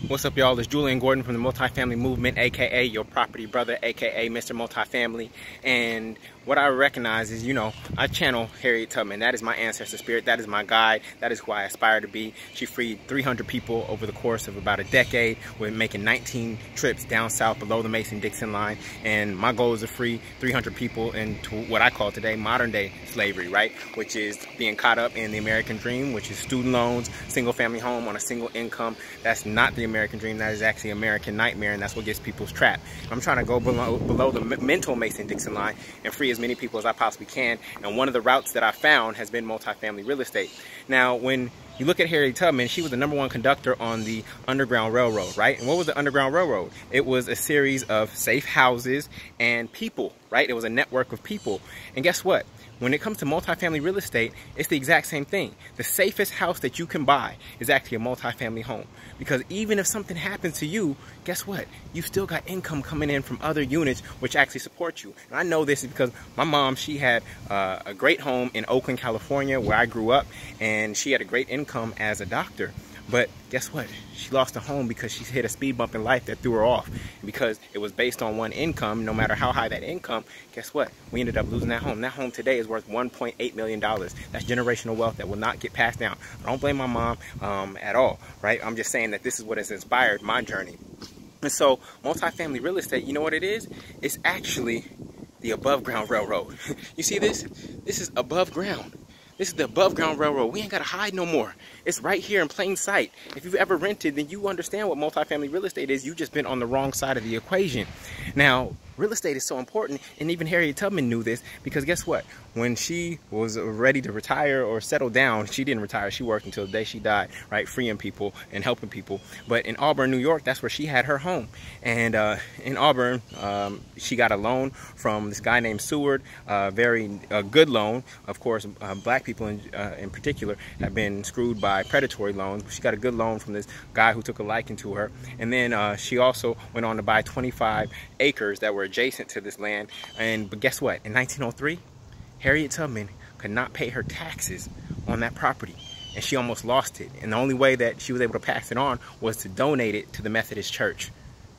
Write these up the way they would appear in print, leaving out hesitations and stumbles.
What's up, y'all? It's Jullien Gordon from the Multifamily Movement, aka your property brother, aka Mr. Multifamily. And what I recognize is, I channel Harriet Tubman. That is my ancestor spirit. That is my guide. That is who I aspire to be. She freed 300 people over the course of about a decade, with making 19 trips down south below the Mason-Dixon line. And my goal is to free 300 people into what I call today modern day slavery, right? Which is being caught up in the American dream, which is student loans, single family home on a single income. That's not the American dream. That is actually American nightmare, and that's what gets people's trapped. I'm trying to go below the mental Mason-Dixon line and free as many people as I possibly can. And one of the routes that I found has been multifamily real estate. Now, when you look at Harriet Tubman, she was the #1 conductor on the Underground Railroad, right? And what was the Underground Railroad? It was a series of safe houses and people, right? It was a network of people. And guess what? When it comes to multifamily real estate, it's the exact same thing. The safest house that you can buy is actually a multifamily home. Because even if something happens to you, guess what? You still got income coming in from other units which actually support you. And I know this is because my mom, she had a great home in Oakland, California, where I grew up, and she had a great income as a doctor. But guess what? She lost a home because she hit a speed bump in life that threw her off. And because it was based on one income, no matter how high that income, guess what? We ended up losing that home. That home today is worth $1.8 million. That's generational wealth that will not get passed down. I don't blame my mom at all, right? I'm just saying that this is what has inspired my journey. And so multifamily real estate, you know what it is? It's actually the above ground railroad. You see this? This is above ground. This is the above ground railroad. We ain't gotta hide no more. It's right here in plain sight. If you've ever rented, then you understand what multifamily real estate is. You've just been on the wrong side of the equation. Now, real estate is so important, and even Harriet Tubman knew this, because guess what? When she was ready to retire or settle down, she didn't retire. She worked until the day she died, right? Freeing people and helping people. But in Auburn, New York, that's where she had her home. And in Auburn, she got a loan from this guy named Seward, very good loan. Of course, black people in particular have been screwed by predatory loans. But she got a good loan from this guy who took a liking to her. And then she also went on to buy 25 acres that were adjacent to this land. But guess what? In 1903, Harriet Tubman could not pay her taxes on that property, and she almost lost it. And the only way that she was able to pass it on was to donate it to the Methodist Church.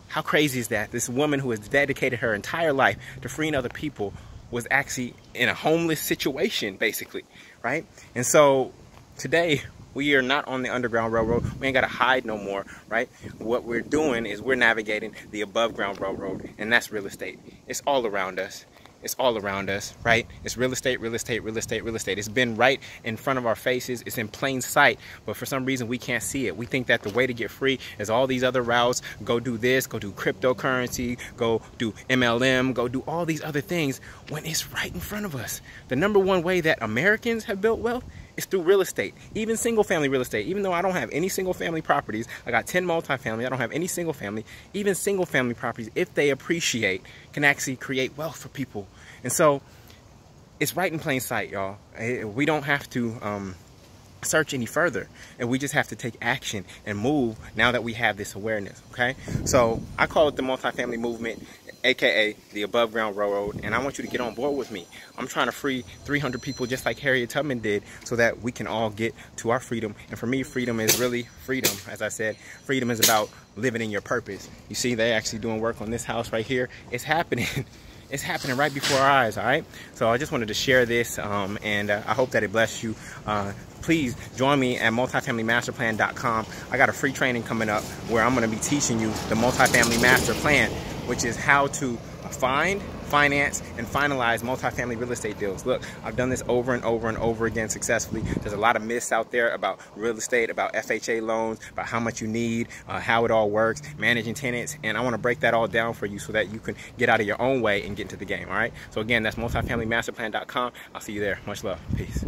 How crazy is that? This woman who has dedicated her entire life to freeing other people was actually in a homeless situation, basically, right? And so today, we are not on the Underground Railroad. We ain't got to hide no more, right? What we're doing is we're navigating the above ground railroad, and that's real estate. It's all around us. It's all around us, right? It's real estate, real estate, real estate, real estate. It's been right in front of our faces. It's in plain sight, but for some reason we can't see it. We think that the way to get free is all these other routes. Go do this, go do cryptocurrency, go do MLM, go do all these other things, when it's right in front of us. The #1 way that Americans have built wealth is through real estate, even single family real estate. Even though I don't have any single family properties, I got 10 multifamily, I don't have any single family. Even single family properties, if they appreciate, can actually create wealth for people. And so it's right in plain sight, y'all. We don't have to search any further, and we just have to take action and move now that we have this awareness, okay? So I call it the multifamily movement, aka the above ground railroad, and I want you to get on board with me. I'm trying to free 300 people just like Harriet Tubman did, so that we can all get to our freedom. And for me, freedom is really freedom. As I said, freedom is about living in your purpose. You see, they're actually doing work on this house right here. It's happening. It's happening right before our eyes, all right? So I just wanted to share this, and I hope that it blessed you. Please join me at multifamilymasterplan.com. I got a free training coming up where I'm going to be teaching you the multifamily master plan, which is how to find, finance, and finalize multifamily real estate deals. Look, I've done this over and over and over again successfully. There's a lot of myths out there about real estate, about FHA loans, about how much you need, how it all works, managing tenants, and I want to break that all down for you so that you can get out of your own way and get into the game, all right? So again, that's multifamilymasterplan.com. I'll see you there. Much love. Peace.